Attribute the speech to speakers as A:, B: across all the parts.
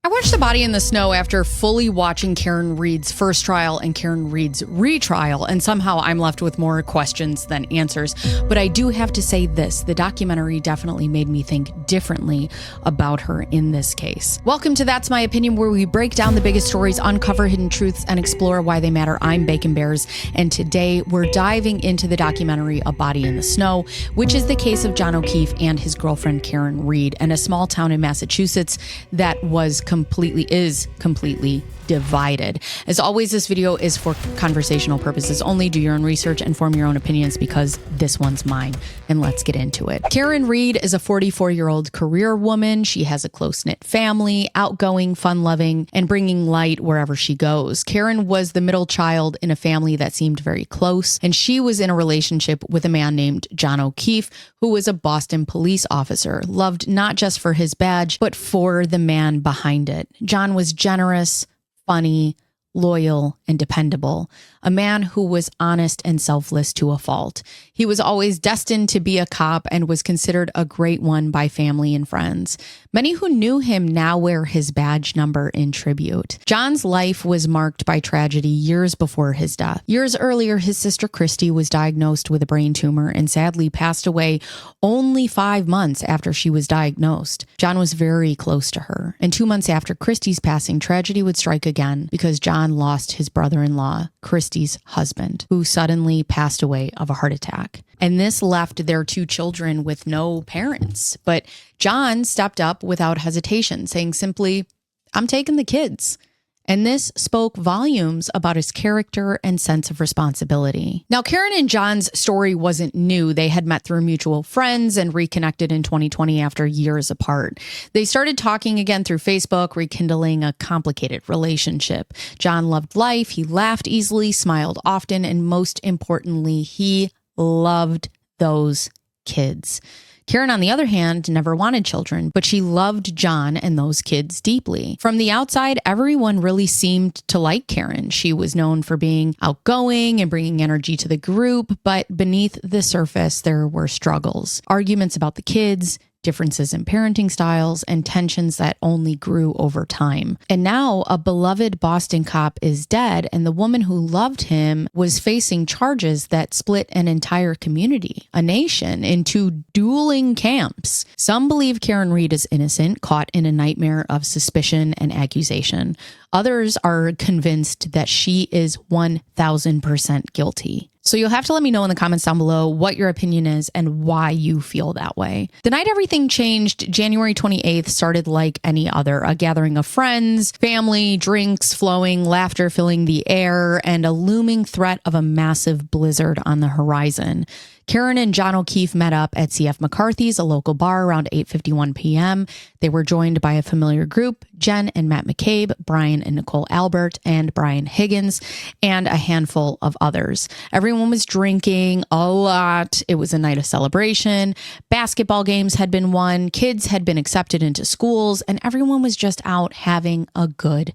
A: watched The Body in the Snow after fully watching Karen Read's first trial and Karen Read's retrial, and somehow I'm left with more questions than answers. But I do have to say this, the documentary definitely made me think differently about her in this case. Welcome to That's My Opinion, where we break down the biggest stories, uncover hidden truths, and explore why they matter. I'm Bacon Bears, and today we're diving into the documentary A Body in the Snow, which is the case of John O'Keefe and his girlfriend Karen Read in a small town in Massachusetts that is completely divided. As always, this video is for conversational purposes only. Do your own research and form your own opinions because this one's mine. And let's get into it. Karen Read is a 44-year-old career woman. She has a close-knit family, outgoing, fun-loving, and bringing light wherever she goes. Karen was the middle child in a family that seemed very close, and she was in a relationship with a man named John O'Keefe, who was a Boston police officer, loved not just for his badge, but for the man behind it. John was generous, funny, loyal, and dependable, a man who was honest and selfless to a fault. He was always destined to be a cop and was considered a great one by family and friends. Many who knew him now wear his badge number in tribute. John's life was marked by tragedy years before his death. Years earlier, his sister Christy was diagnosed with a brain tumor and sadly passed away only 5 months after she was diagnosed. John was very close to her, and 2 months after Christy's passing, tragedy would strike again because John lost his brother-in-law, Christy's husband, who suddenly passed away of a heart attack. And this left their 2 children with no parents. But John stepped up without hesitation, saying simply, "I'm taking the kids." And this spoke volumes about his character and sense of responsibility. Now, Karen and John's story wasn't new. They had met through mutual friends and reconnected in 2020 after years apart. They started talking again through Facebook, rekindling a complicated relationship. John loved life. He laughed easily, smiled often, and most importantly, he loved those kids. Karen, on the other hand, never wanted children, but she loved John and those kids deeply. From the outside, everyone really seemed to like Karen. She was known for being outgoing and bringing energy to the group, but beneath the surface, there were struggles, arguments about the kids, differences in parenting styles, and tensions that only grew over time. And now a beloved Boston cop is dead, and the woman who loved him was facing charges that split an entire community, a nation, into dueling camps. Some believe Karen Read is innocent, caught in a nightmare of suspicion and accusation. Others are convinced that she is 1000% guilty. So you'll have to let me know in the comments down below what your opinion is and why you feel that way. The night everything changed, January 28th, started like any other, a gathering of friends, family, drinks flowing, laughter filling the air, and a looming threat of a massive blizzard on the horizon. Karen and John O'Keefe met up at C.F. McCarthy's, a local bar, around 8:51 p.m. They were joined by a familiar group, Jen and Matt McCabe, Brian and Nicole Albert, and Brian Higgins, and a handful of others. Everyone was drinking a lot. It was a night of celebration. Basketball games had been won. Kids had been accepted into schools, and everyone was just out having a good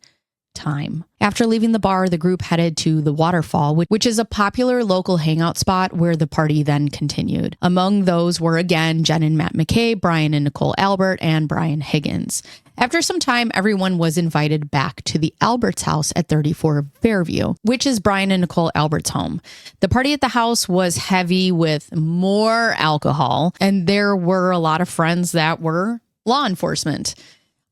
A: time. After leaving the bar, the group headed to the Waterfall, which is a popular local hangout spot where the party then continued. Among those were again Jen and Matt McCabe, Brian and Nicole Albert, and Brian Higgins. After some time, everyone was invited back to the Alberts house at 34 Fairview, which is Brian and Nicole Albert's home. The party at the house was heavy with more alcohol, and there were a lot of friends that were law enforcement.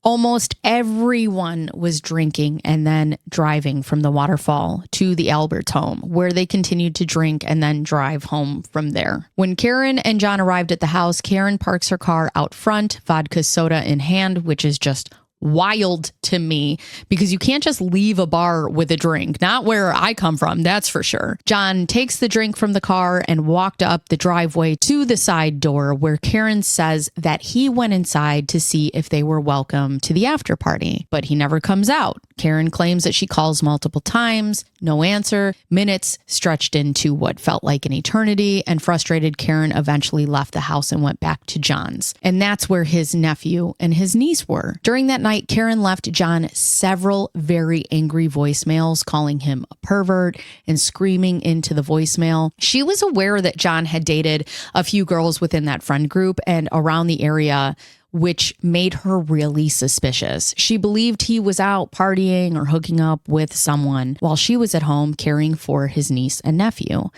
A: Almost everyone was drinking and then driving from the Waterfall to the Alberts home, where they continued to drink and then drive home from there. When Karen and John arrived at the house, Karen parks her car out front, vodka soda in hand, which is just wild to me because you can't just leave a bar with a drink. Not where I come from, that's for sure. John takes the drink from the car and walked up the driveway to the side door where Karen says that he went inside to see if they were welcome to the after party, but he never comes out. Karen claims that she calls multiple times, no answer, minutes stretched into what felt like an eternity, and frustrated, Karen eventually left the house and went back to John's. And that's where his nephew and his niece were. During that night, Karen left John several very angry voicemails, calling him a pervert and screaming into the voicemail. She was aware that John had dated a few girls within that friend group and around the area which made her really suspicious. She believed he was out partying or hooking up with someone while she was at home caring for his niece and nephew.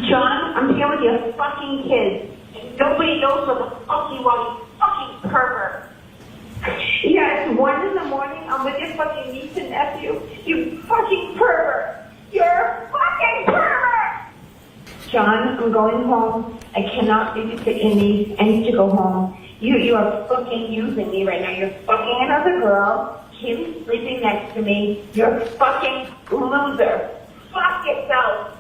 B: John, I'm here with your fucking kids. Nobody knows what the fuck you are, you fucking pervert. Yeah, it's 1 in the morning. I'm with your fucking niece and nephew. You fucking pervert. You're a fucking pervert. John, I'm going home. I cannot babysit your niece. I need to go home. You are fucking using me right now. You're fucking another girl. Kim's sleeping next to me. You're a fucking loser. Fuck yourself.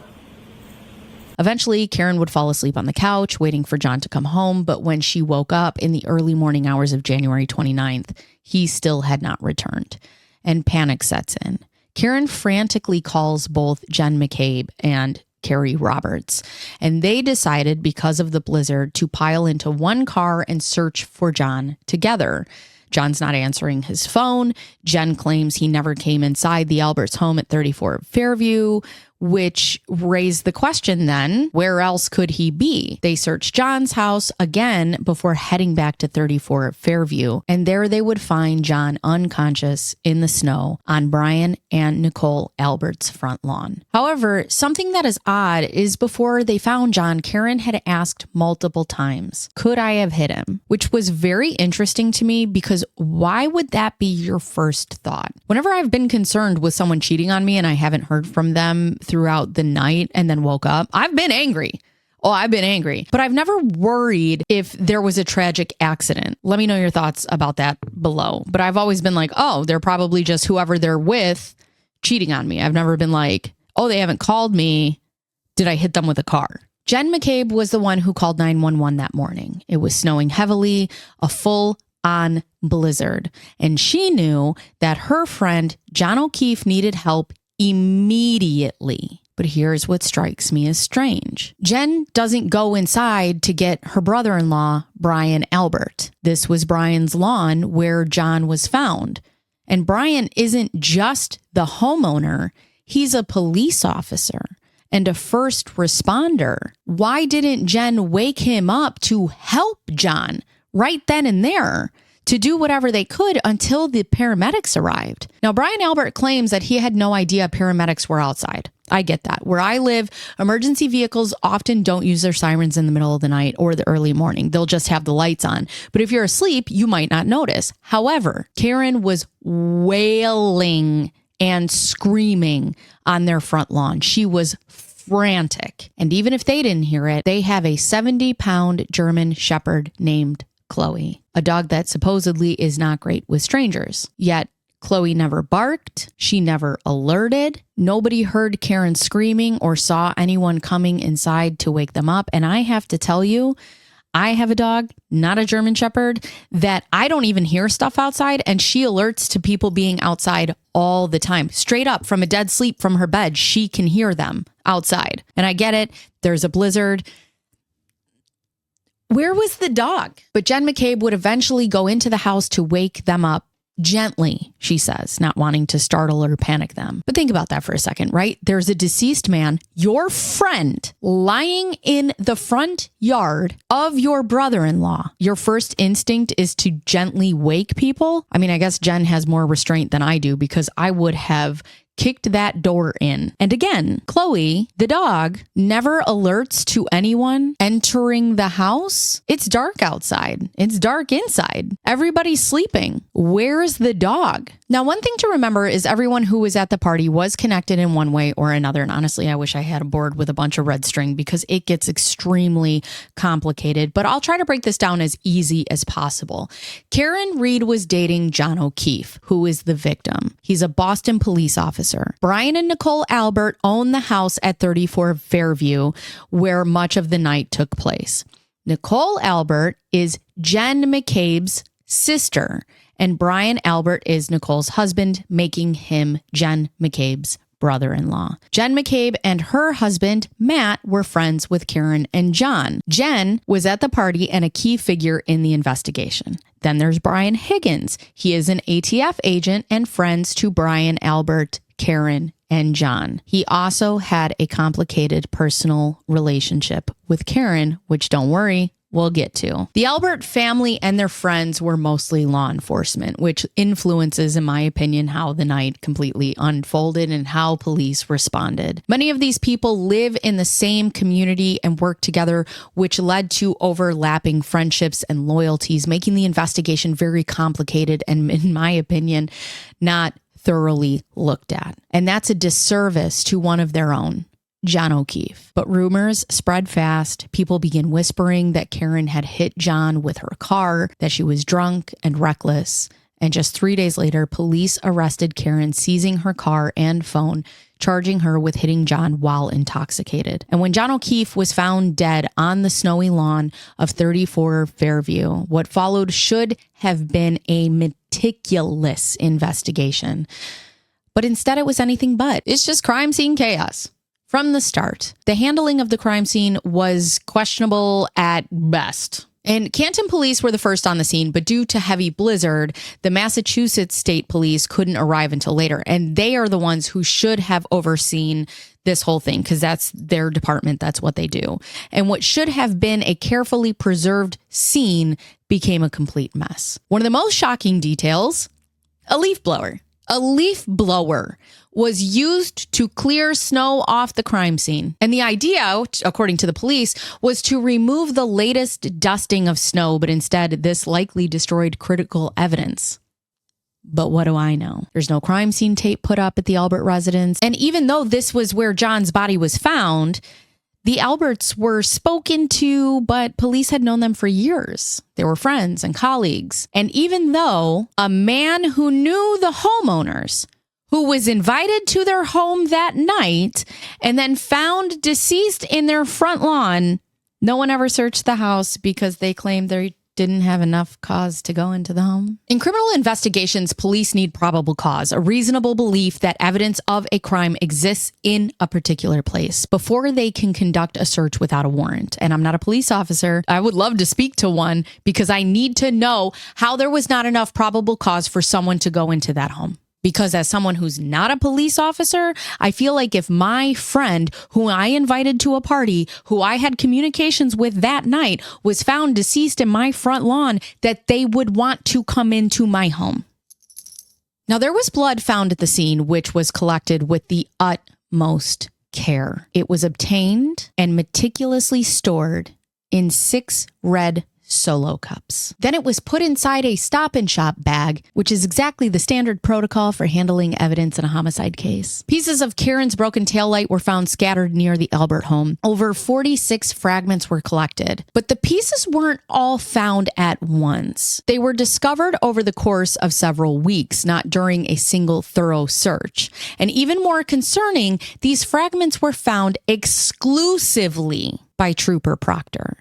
A: Eventually, Karen would fall asleep on the couch, waiting for John to come home. But when she woke up in the early morning hours of January 29th, he still had not returned, and panic sets in. Karen frantically calls both Jen McCabe and Carrie Roberts, and they decided, because of the blizzard, to pile into one car and search for John together. John's not answering his phone. Jen claims he never came inside the Alberts home at 34 Fairview, which raised the question then, where else could he be? They searched John's house again before heading back to 34 Fairview, and there they would find John unconscious in the snow on Brian and Nicole Albert's front lawn. However, something that is odd is before they found John, Karen had asked multiple times, could I have hit him? Which was very interesting to me, because why would that be your first thought? Whenever I've been concerned with someone cheating on me and I haven't heard from them throughout the night and then woke up, I've been angry. I've been angry, but I've never worried if there was a tragic accident. Let me know your thoughts about that below. But I've always been like, oh, they're probably just whoever they're with cheating on me. I've never been like, oh, they haven't called me. Did I hit them with a car? Jen McCabe was the one who called 911 that morning. It was snowing heavily, a full-on blizzard, and she knew that her friend John O'Keefe needed help immediately. But here's what strikes me as strange. Jen doesn't go inside to get her brother-in-law, Brian Albert. This was Brian's lawn where John was found. And Brian isn't just the homeowner, he's a police officer and a first responder. Why didn't Jen wake him up to help John right then and there, to do whatever they could until the paramedics arrived? Now, Brian Albert claims that he had no idea paramedics were outside. I get that. Where I live, emergency vehicles often don't use their sirens in the middle of the night or the early morning. They'll just have the lights on. But if you're asleep, you might not notice. However, Karen was wailing and screaming on their front lawn. She was frantic. And even if they didn't hear it, they have a 70-pound German Shepherd named Chloe, a dog that supposedly is not great with strangers. Yet Chloe never barked. She never alerted. Nobody heard Karen screaming or saw anyone coming inside to wake them up. And I have to tell you, I have a dog, not a German Shepherd, that I don't even hear stuff outside, and she alerts to people being outside all the time. Straight up from a dead sleep from her bed, she can hear them outside. And I get it. There's a blizzard. Where was the dog? But Jen McCabe would eventually go into the house to wake them up gently, she says, not wanting to startle or panic them. But think about that for a second, right? There's a deceased man, your friend, lying in the front yard of your brother-in-law. Your first instinct is to gently wake people. I mean, I guess Jen has more restraint than I do, because I would have kicked that door in. And again, Chloe, the dog, never alerts to anyone entering the house. It's dark outside. It's dark inside. Everybody's sleeping. Where's the dog? Now, one thing to remember is everyone who was at the party was connected in one way or another. And honestly, I wish I had a board with a bunch of red string, because it gets extremely complicated. But I'll try to break this down as easy as possible. Karen Reed was dating John O'Keefe, who is the victim. He's a Boston police officer. Brian and Nicole Albert own the house at 34 Fairview, where much of the night took place. Nicole Albert is Jen McCabe's sister, and Brian Albert is Nicole's husband, making him Jen McCabe's brother-in-law. Jen McCabe and her husband, Matt, were friends with Karen and John. Jen was at the party and a key figure in the investigation. Then there's Brian Higgins. He is an ATF agent and friends to Brian Albert, Karen and John. He also had a complicated personal relationship with Karen, which, don't worry, we'll get to. The Albert family and their friends were mostly law enforcement, which influences, in my opinion, how the night completely unfolded and how police responded. Many of these people live in the same community and work together, which led to overlapping friendships and loyalties, making the investigation very complicated and, in my opinion, not thoroughly looked at. And that's a disservice to one of their own, John O'Keefe. But rumors spread fast. People began whispering that Karen had hit John with her car, that she was drunk and reckless. And just 3 days later, police arrested Karen, seizing her car and phone, charging her with hitting John while intoxicated. And when John O'Keefe was found dead on the snowy lawn of 34 Fairview, what followed should have been a meticulous investigation. But instead, it was anything but. It's just crime scene chaos. From the start, the handling of the crime scene was questionable at best. And Canton police were the first on the scene, but due to heavy blizzard, the Massachusetts State Police couldn't arrive until later. And they are the ones who should have overseen this whole thing because that's their department. That's what they do. And what should have been a carefully preserved scene became a complete mess. One of the most shocking details, a leaf blower. A leaf blower was used to clear snow off the crime scene. And the idea, according to the police, was to remove the latest dusting of snow, but instead this likely destroyed critical evidence. But what do I know? There's no crime scene tape put up at the Albert residence. And even though this was where John's body was found, the Alberts were spoken to, but police had known them for years. They were friends and colleagues. And even though a man who knew the homeowners, who was invited to their home that night and then found deceased in their front lawn, no one ever searched the house because they claimed they didn't have enough cause to go into the home. In criminal investigations, police need probable cause, a reasonable belief that evidence of a crime exists in a particular place before they can conduct a search without a warrant. And I'm not a police officer. I would love to speak to one because I need to know how there was not enough probable cause for someone to go into that home. Because as someone who's not a police officer, I feel like if my friend who I invited to a party, who I had communications with that night, was found deceased in my front lawn, that they would want to come into my home. Now, there was blood found at the scene, which was collected with the utmost care. It was obtained and meticulously stored in 6 red Solo cups. Then it was put inside a Stop and Shop bag, which is exactly the standard protocol for handling evidence in a homicide case. Pieces of Karen's broken taillight were found scattered near the Albert home. Over 46 fragments were collected, but the pieces weren't all found at once. They were discovered over the course of several weeks, not during a single thorough search. And even more concerning, these fragments were found exclusively by Trooper Proctor,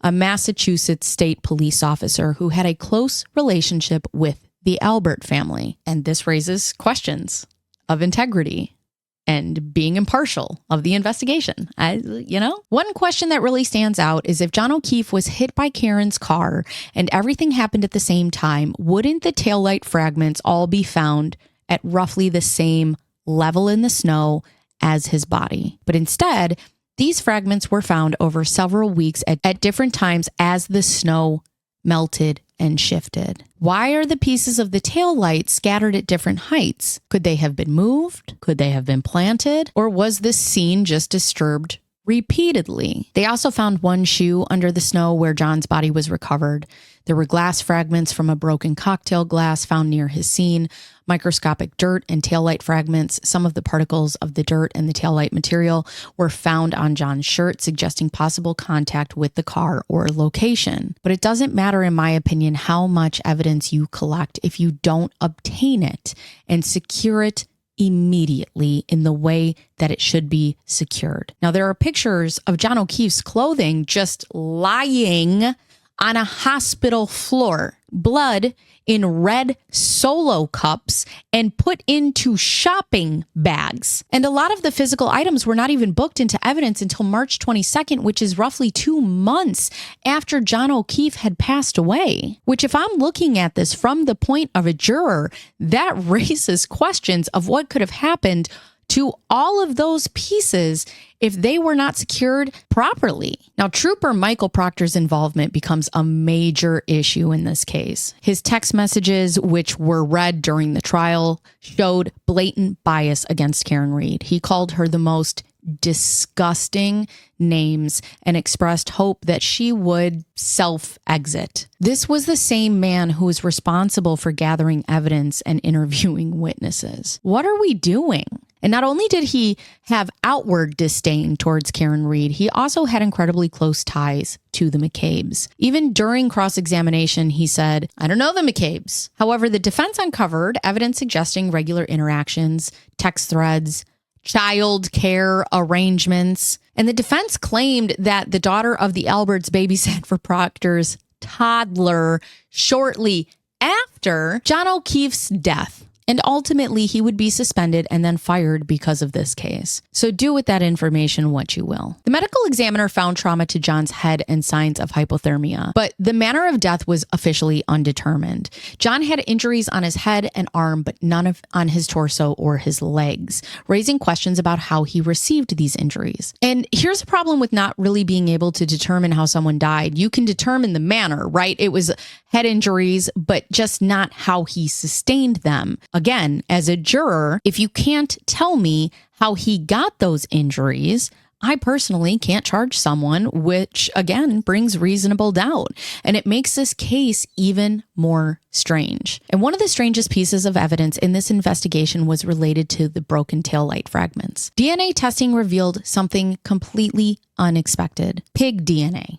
A: a Massachusetts state police officer who had a close relationship with the Albert family. And this raises questions of integrity and being impartial of the investigation. One question that really stands out is if John O'Keefe was hit by Karen's car and everything happened at the same time, wouldn't the taillight fragments all be found at roughly the same level in the snow as his body? But instead, these fragments were found over several weeks at different times as the snow melted and shifted. Why are the pieces of the taillight scattered at different heights? Could they have been moved? Could they have been planted? Or was this scene just disturbed repeatedly? They also found one shoe under the snow where John's body was recovered. There were glass fragments from a broken cocktail glass found near his scene, microscopic dirt and taillight fragments. Some of the particles of the dirt and the taillight material were found on John's shirt, suggesting possible contact with the car or location. But it doesn't matter, in my opinion, how much evidence you collect if you don't obtain it and secure it immediately in the way that it should be secured. Now, there are pictures of John O'Keefe's clothing just lying on a hospital floor, blood in red Solo cups and put into shopping bags. And a lot of the physical items were not even booked into evidence until March 22nd, which is roughly 2 months after John O'Keefe had passed away. Which, if I'm looking at this from the point of a juror, that raises questions of what could have happened to all of those pieces if they were not secured properly. Now, Trooper Michael Proctor's involvement becomes a major issue in this case. His text messages, which were read during the trial, showed blatant bias against Karen Read. He called her the most disgusting names and expressed hope that she would self-exit. This was the same man who was responsible for gathering evidence and interviewing witnesses. What are we doing? And not only did he have outward disdain towards Karen Read, he also had incredibly close ties to the McCabe's. Even during cross-examination, he said, "I don't know the McCabe's." However, the defense uncovered evidence suggesting regular interactions, text threads, child care arrangements, and the defense claimed that the daughter of the Alberts babysat for Proctor's toddler shortly after John O'Keefe's death. And ultimately, he would be suspended and then fired because of this case. So do with that information what you will. The medical examiner found trauma to John's head and signs of hypothermia, but the manner of death was officially undetermined. John had injuries on his head and arm, but none on his torso or his legs, raising questions about how he received these injuries. And here's a problem with not really being able to determine how someone died. You can determine the manner, right? It was head injuries, but just not how he sustained them. Again, as a juror, if you can't tell me how he got those injuries, I personally can't charge someone, which again brings reasonable doubt. And it makes this case even more strange. And one of the strangest pieces of evidence in this investigation was related to the broken taillight fragments. DNA testing revealed something completely unexpected: pig DNA.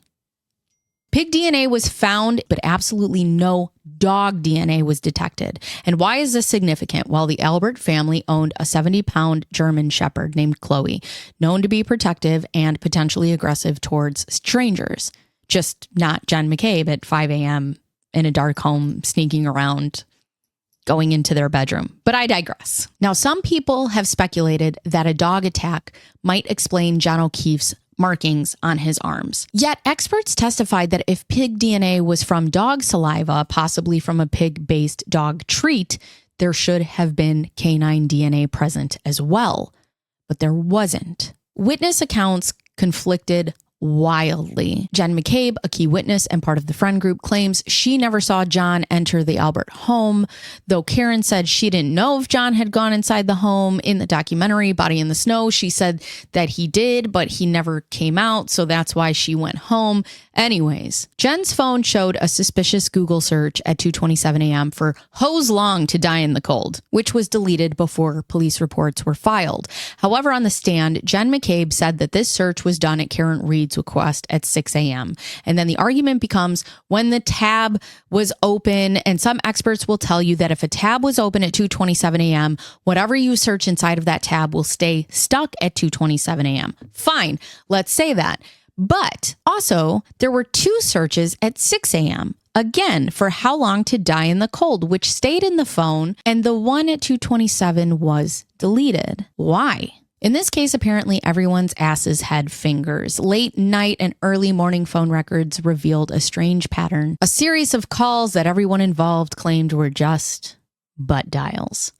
A: Pig DNA was found, but absolutely no dog DNA was detected. And why is this significant? Well, the Albert family owned a 70-pound German Shepherd named Chloe, known to be protective and potentially aggressive towards strangers. Just not Jen McCabe at 5 a.m. in a dark home, sneaking around, going into their bedroom. But I digress. Now, some people have speculated that a dog attack might explain John O'Keefe's markings on his arms. Yet experts testified that if pig DNA was from dog saliva, possibly from a pig-based dog treat, there should have been canine DNA present as well. But there wasn't. Witness accounts conflicted wildly. Jen McCabe, a key witness and part of the friend group, claims she never saw John enter the Albert home, though Karen said she didn't know if John had gone inside the home. In the documentary Body in the Snow, she said that he did, but he never came out, so that's why she went home. Anyways, Jen's phone showed a suspicious Google search at 2:27 a.m. for hose long to die in the cold, which was deleted before police reports were filed. However, on the stand, Jen McCabe said that this search was done at Karen Read's request at 6 a.m. And then the argument becomes when the tab was open, and some experts will tell you that if a tab was open at 2:27 a.m., whatever you search inside of that tab will stay stuck at 2:27 a.m. Fine, let's say that. But also, there were 2 searches at 6 a.m. Again, for how long to die in the cold, which stayed in the phone, and the one at 2:27 was deleted. Why? In this case, apparently everyone's asses had fingers. Late night and early morning phone records revealed a strange pattern. A series of calls that everyone involved claimed were just butt dials.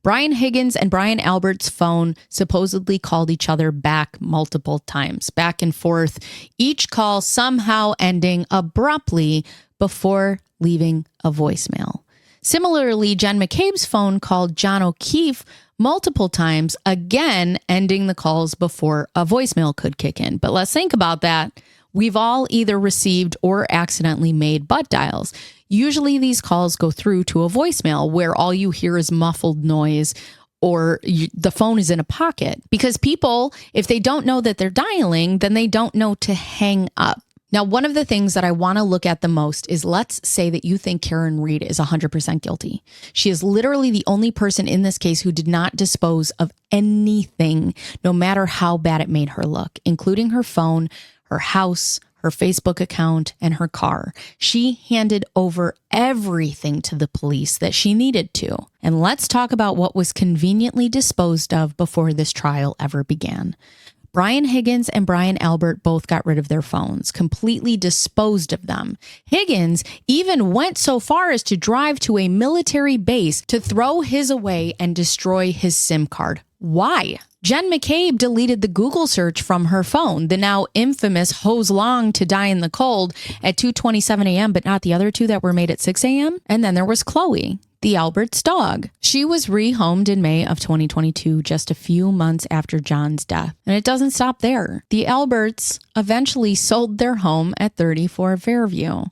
A: Brian Higgins and Brian Albert's phone supposedly called each other back multiple times, back and forth, each call somehow ending abruptly before leaving a voicemail. Similarly, Jen McCabe's phone called John O'Keefe multiple times, again ending the calls before a voicemail could kick in. But let's think about that. We've all either received or accidentally made butt dials. Usually these calls go through to a voicemail where all you hear is muffled noise or the phone is in a pocket. Because people, if they don't know that they're dialing, then they don't know to hang up. Now, one of the things that I want to look at the most is, let's say that you think Karen Read is 100% guilty. She is literally the only person in this case who did not dispose of anything, no matter how bad it made her look, including her phone, her house, her her Facebook account, and her car. She handed over everything to the police that she needed to. And let's talk about what was conveniently disposed of before this trial ever began. Brian Higgins and Brian Albert both got rid of their phones, completely disposed of them. Higgins even went so far as to drive to a military base to throw his away and destroy his SIM card. Why? Jen McCabe deleted the Google search from her phone, the now infamous hose long to die in the cold at 2:27 a.m., but not the other two that were made at 6 a.m. And then there was Chloe, the Alberts' dog. She was rehomed in May of 2022, just a few months after John's death. And it doesn't stop there. The Alberts eventually sold their home at 34 Fairview,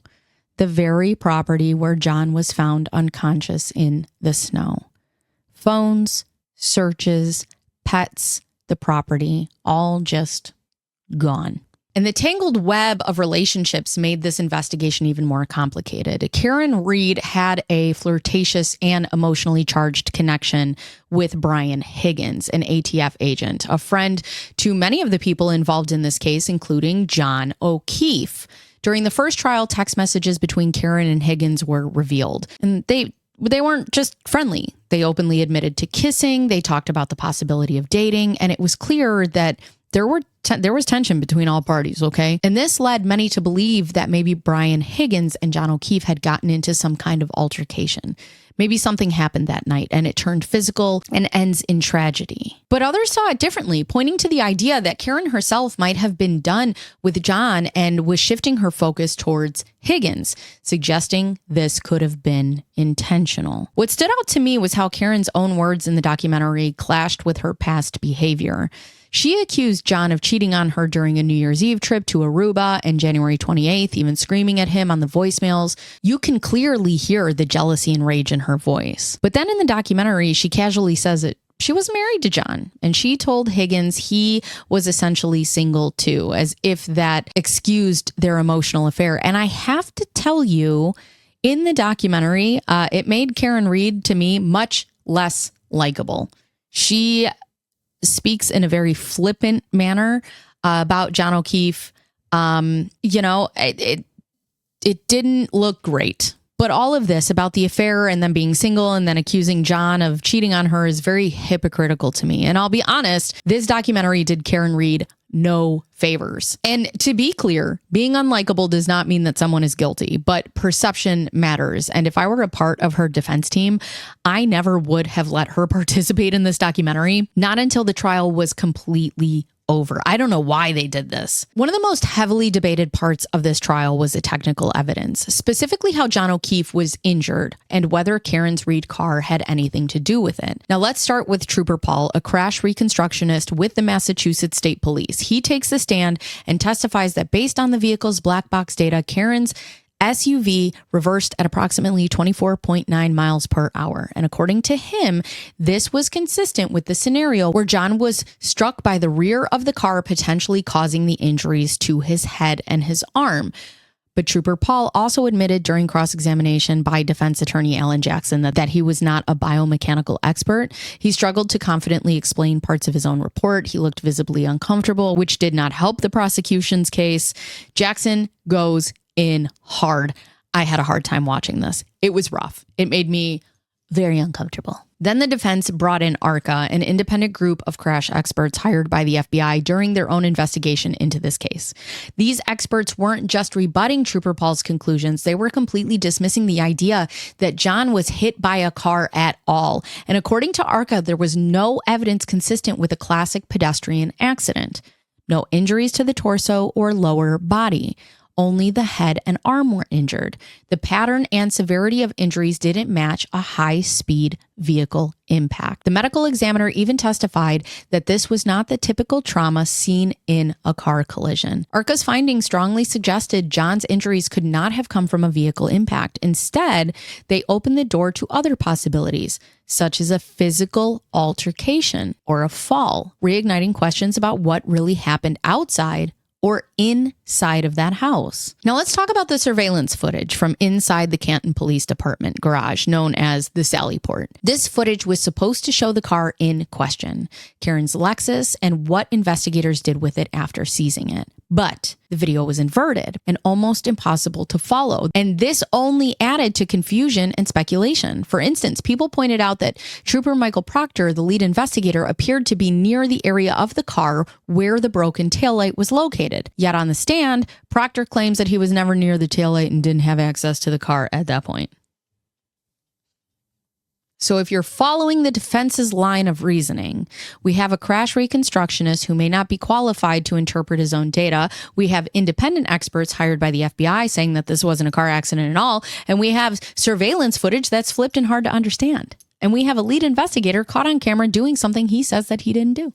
A: the very property where John was found unconscious in the snow. Phones, searches, pets, the property, all just gone. And the tangled web of relationships made this investigation even more complicated. Karen Reed had a flirtatious and emotionally charged connection with Brian Higgins, an ATF agent, a friend to many of the people involved in this case, including John O'Keefe. During the first trial, text messages between Karen and Higgins were revealed, and they weren't just friendly. They openly admitted to kissing. They talked about the possibility of dating, and it was clear that there was tension between all parties, okay? And this led many to believe that maybe Brian Higgins and John O'Keefe had gotten into some kind of altercation. Maybe something happened that night and it turned physical and ends in tragedy. But others saw it differently, pointing to the idea that Karen herself might have been done with John and was shifting her focus towards Higgins, suggesting this could have been intentional. What stood out to me was how Karen's own words in the documentary clashed with her past behavior. She accused John of cheating on her during a New Year's Eve trip to Aruba and January 28th, even screaming at him on the voicemails. You can clearly hear the jealousy and rage in her voice. But then in the documentary, she casually says that she was married to John, and she told Higgins he was essentially single too, as if that excused their emotional affair. And I have to tell you, in the documentary, it made Karen Reed, to me, much less likable. She speaks in a very flippant manner about John O'Keefe. It didn't look great. But all of this about the affair and then being single and then accusing John of cheating on her is very hypocritical to me. And I'll be honest, this documentary did Karen Reed no favors. And to be clear, being unlikable does not mean that someone is guilty, but perception matters. And if I were a part of her defense team, I never would have let her participate in this documentary, not until the trial was completely over. I don't know why they did this. One of the most heavily debated parts of this trial was the technical evidence, specifically how John O'Keefe was injured and whether Karen's Reed car had anything to do with it. Now let's start with Trooper Paul, a crash reconstructionist with the Massachusetts State Police. He takes the stand and testifies that based on the vehicle's black box data, Karen's SUV reversed at approximately 24.9 miles per hour. And according to him, this was consistent with the scenario where John was struck by the rear of the car, potentially causing the injuries to his head and his arm. But Trooper Paul also admitted during cross-examination by defense attorney Alan Jackson that he was not a biomechanical expert. He struggled to confidently explain parts of his own report. He looked visibly uncomfortable, which did not help the prosecution's case. Jackson goes in hard. I had a hard time watching this. It was rough. It made me very uncomfortable. Then the defense brought in ARCA, an independent group of crash experts hired by the FBI during their own investigation into this case. These experts weren't just rebutting Trooper Paul's conclusions, they were completely dismissing the idea that John was hit by a car at all. And according to ARCA, there was no evidence consistent with a classic pedestrian accident. No injuries to the torso or lower body. Only the head and arm were injured. The pattern and severity of injuries didn't match a high-speed vehicle impact. The medical examiner even testified that this was not the typical trauma seen in a car collision. ARCA's findings strongly suggested John's injuries could not have come from a vehicle impact. Instead, they opened the door to other possibilities, such as a physical altercation or a fall, reigniting questions about what really happened outside or inside of that house. Now let's talk about the surveillance footage from inside the Canton Police Department garage, known as the Sallyport. This footage was supposed to show the car in question, Karen's Lexus, and what investigators did with it after seizing it. But the video was inverted and almost impossible to follow. And this only added to confusion and speculation. For instance, people pointed out that Trooper Michael Proctor, the lead investigator, appeared to be near the area of the car where the broken taillight was located. Yet on the stand, Proctor claims that he was never near the taillight and didn't have access to the car at that point. So if you're following the defense's line of reasoning, we have a crash reconstructionist who may not be qualified to interpret his own data. We have independent experts hired by the FBI saying that this wasn't a car accident at all. And we have surveillance footage that's flipped and hard to understand. And we have a lead investigator caught on camera doing something he says that he didn't do.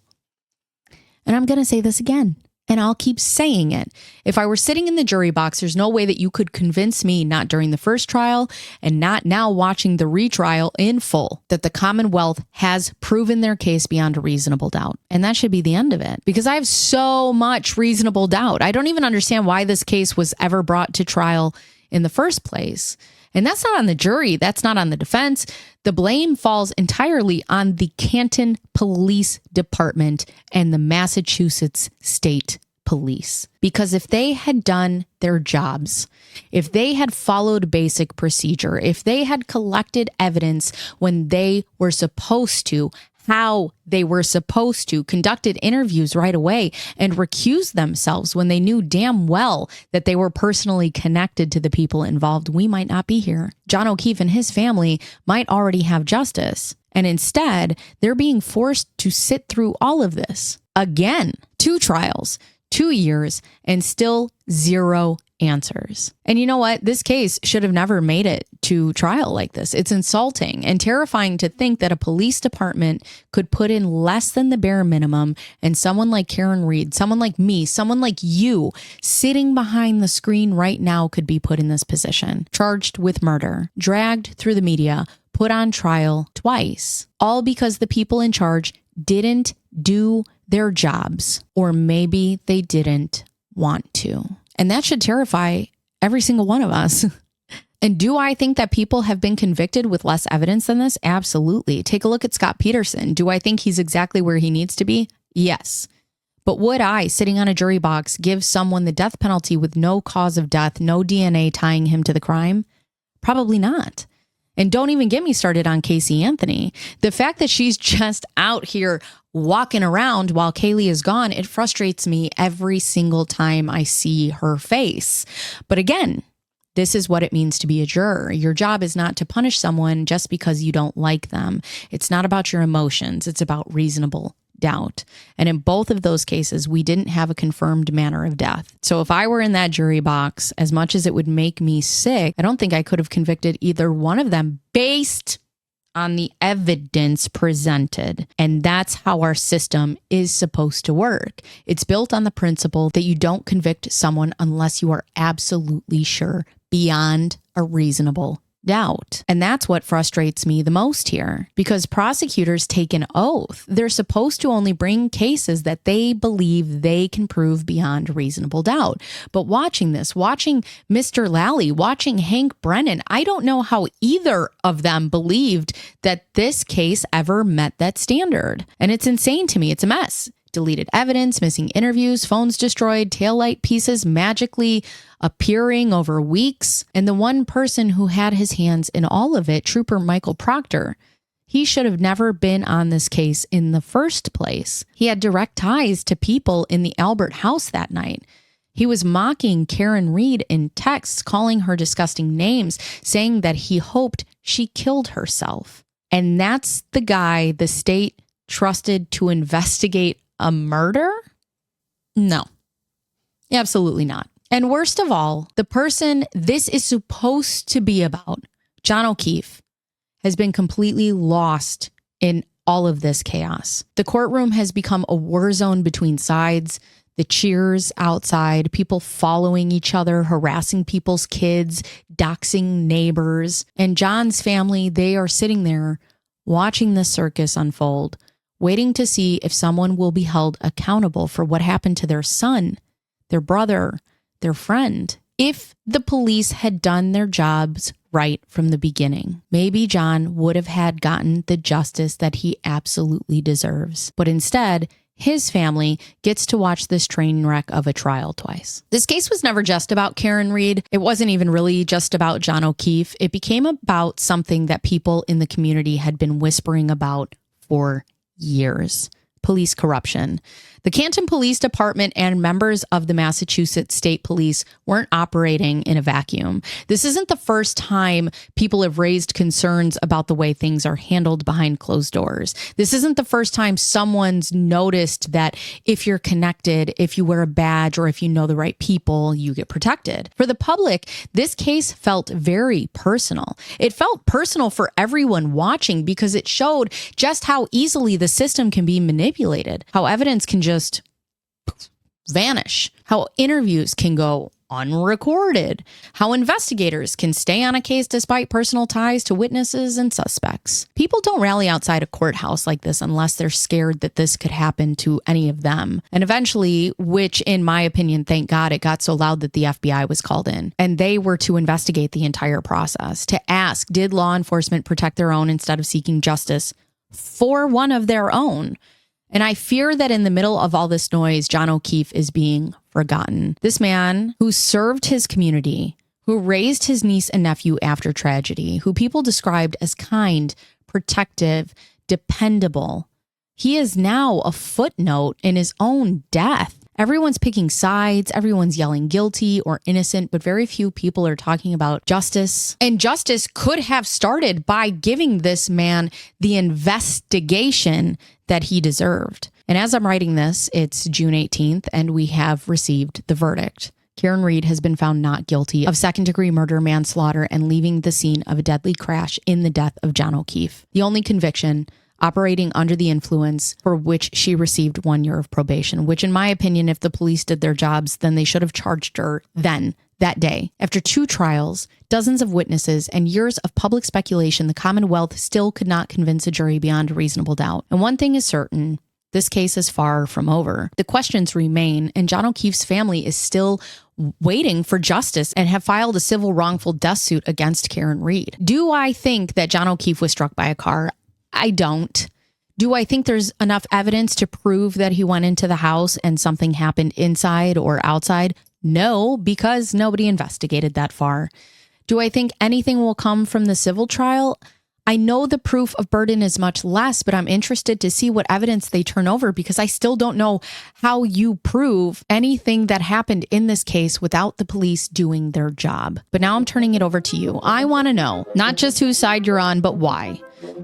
A: And I'm going to say this again. And I'll keep saying it. If I were sitting in the jury box, there's no way that you could convince me, not during the first trial and not now watching the retrial in full, that the Commonwealth has proven their case beyond a reasonable doubt. And that should be the end of it, because I have so much reasonable doubt. I don't even understand why this case was ever brought to trial in the first place. And that's not on the jury. That's not on the defense. The blame falls entirely on the Canton Police Department and the Massachusetts State Police. Because if they had done their jobs, if they had followed basic procedure, if they had collected evidence when they were supposed to, how they were supposed to, conducted interviews right away, and recused themselves when they knew damn well that they were personally connected to the people involved, we might not be here. John O'Keefe and his family might already have justice. And instead, they're being forced to sit through all of this. Again, 2 trials, 2 years, and still 0 answers. And you know what? This case should have never made it to trial like this. It's insulting and terrifying to think that a police department could put in less than the bare minimum, and someone like Karen Reed, someone like me, someone like you sitting behind the screen right now could be put in this position, charged with murder, dragged through the media, put on trial twice, all because the people in charge didn't do their jobs, or maybe they didn't want to. And that should terrify every single one of us. And do I think that people have been convicted with less evidence than this? Absolutely. Take a look at Scott Peterson. Do I think he's exactly where he needs to be? Yes. But would I, sitting on a jury box, give someone the death penalty with no cause of death, no DNA tying him to the crime? Probably not. And don't even get me started on Casey Anthony. The fact that she's just out here walking around while Kaylee is gone, it frustrates me every single time I see her face. But again, this is what it means to be a juror. Your job is not to punish someone just because you don't like them. It's not about your emotions. It's about reasonable doubt. And in both of those cases, we didn't have a confirmed manner of death. So if I were in that jury box, as much as it would make me sick, I don't think I could have convicted either one of them based on the evidence presented. And that's how our system is supposed to work. It's built on the principle that you don't convict someone unless you are absolutely sure beyond a reasonable doubt. And that's what frustrates me the most here, because prosecutors take an oath. They're supposed to only bring cases that they believe they can prove beyond reasonable doubt. But watching this, watching Mr. Lally, watching Hank Brennan, I don't know how either of them believed that this case ever met that standard. And it's insane to me. It's a mess. Deleted evidence, missing interviews, phones destroyed, taillight pieces magically appearing over weeks. And the one person who had his hands in all of it, Trooper Michael Proctor, he should have never been on this case in the first place. He had direct ties to people in the Albert house that night. He was mocking Karen Reed in texts, calling her disgusting names, saying that he hoped she killed herself. And that's the guy the state trusted to investigate a murder? No, absolutely not. And worst of all, the person this is supposed to be about, John O'Keefe, has been completely lost in all of this chaos. The courtroom has become a war zone between sides, the cheers outside, people following each other, harassing people's kids, doxing neighbors. And John's family, they are sitting there watching this circus unfold, waiting to see if someone will be held accountable for what happened to their son, their brother, their friend. If the police had done their jobs right from the beginning, maybe John would have had gotten the justice that he absolutely deserves. But instead, his family gets to watch this train wreck of a trial twice. This case was never just about Karen Read. It wasn't even really just about John O'Keefe. It became about something that people in the community had been whispering about for years: police corruption. The Canton Police Department and members of the Massachusetts State Police weren't operating in a vacuum. This isn't the first time people have raised concerns about the way things are handled behind closed doors. This isn't the first time someone's noticed that if you're connected, if you wear a badge, or if you know the right people, you get protected. For the public, this case felt very personal. It felt personal for everyone watching because it showed just how easily the system can be manipulated, how evidence can just vanish, how interviews can go unrecorded, how investigators can stay on a case despite personal ties to witnesses and suspects. People don't rally outside a courthouse like this unless they're scared that this could happen to any of them. And eventually, which in my opinion, thank God, it got so loud that the FBI was called in, and they were to investigate the entire process, to ask, did law enforcement protect their own instead of seeking justice for one of their own? And I fear that in the middle of all this noise, John O'Keefe is being forgotten. This man who served his community, who raised his niece and nephew after tragedy, who people described as kind, protective, dependable. He is now a footnote in his own death. Everyone's picking sides, everyone's yelling guilty or innocent, but very few people are talking about justice. And justice could have started by giving this man the investigation that he deserved. And as I'm writing this, it's June 18th, and we have received the verdict. Karen Read has been found not guilty of second-degree murder, manslaughter, and leaving the scene of a deadly crash in the death of John O'Keefe. The only conviction, operating under the influence, for which she received 1 year of probation, which in my opinion, if the police did their jobs, then they should have charged her then, that day. After 2 trials, dozens of witnesses, and years of public speculation, the Commonwealth still could not convince a jury beyond a reasonable doubt. And one thing is certain: this case is far from over. The questions remain, and John O'Keefe's family is still waiting for justice and have filed a civil wrongful death suit against Karen Read. Do I think that John O'Keefe was struck by a car? I don't. Do I think there's enough evidence to prove that he went into the house and something happened inside or outside? No, because nobody investigated that far. Do I think anything will come from the civil trial? I know the proof of burden is much less, but I'm interested to see what evidence they turn over, because I still don't know how you prove anything that happened in this case without the police doing their job. But now I'm turning it over to you. I want to know not just whose side you're on, but why.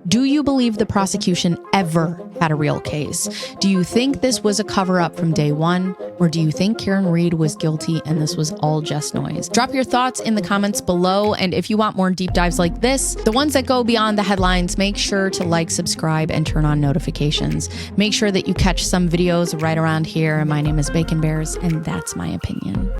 A: Do you believe the prosecution ever had a real case? Do you think this was a cover-up from day one? Or do you think Karen Read was guilty and this was all just noise? Drop your thoughts in the comments below. And if you want more deep dives like this, the ones that go beyond the headlines, make sure to like, subscribe, and turn on notifications. Make sure that you catch some videos right around here. My name is Bacon Bears, and that's my opinion.